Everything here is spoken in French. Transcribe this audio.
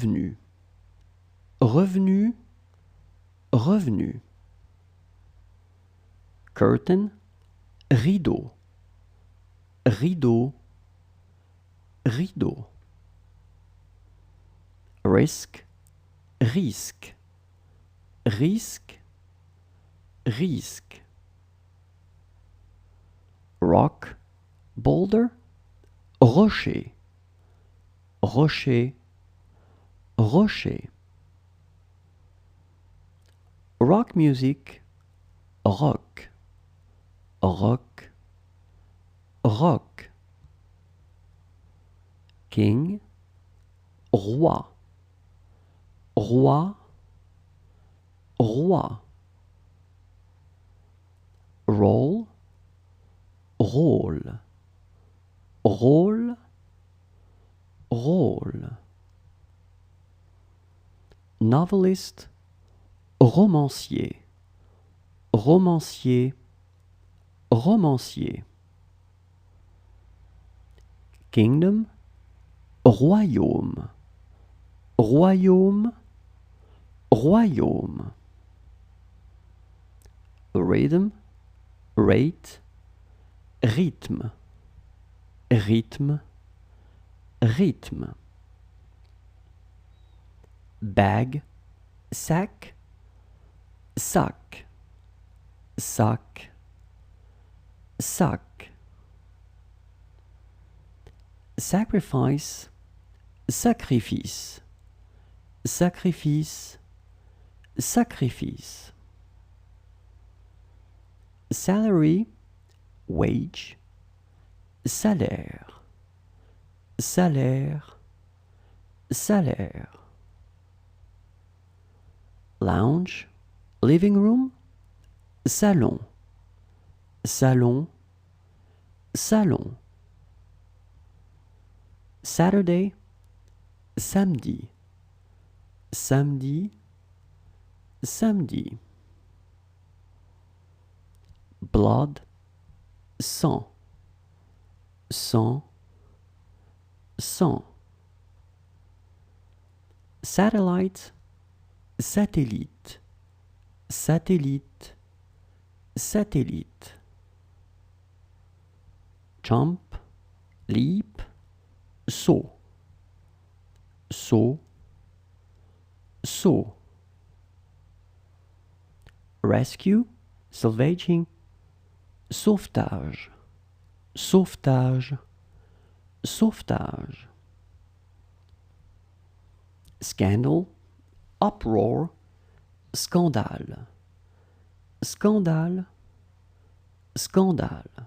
revenu, revenu, revenu. Curtain, rideau, rideau, rideau. Risk, risque, risque, risque. Rock, boulder, rocher, rocher, rocher. Rock music, rock, rock, rock. King, roi, roi, roi. Roll, rôle, rôle, rôle. Novelist, romancier, romancier, romancier. Kingdom, royaume, royaume, royaume. Rhythm, rate, rythme, rythme, rythme. Bag, sac, sac, sac, sac. Sacrifice, sacrifice, sacrifice, sacrifice. Salary, wage, salaire, salaire, salaire. Lounge, living room, salon, salon, salon. Saturday, samedi, samedi, samedi. Blood, sang, sang, sang. Satellite, satellite, satellite, satellite. Jump, leap, saut, saut, saut. Rescue, salvaging, sauvetage, sauvetage, sauvetage. Scandal, uproar, scandale, scandale, scandale.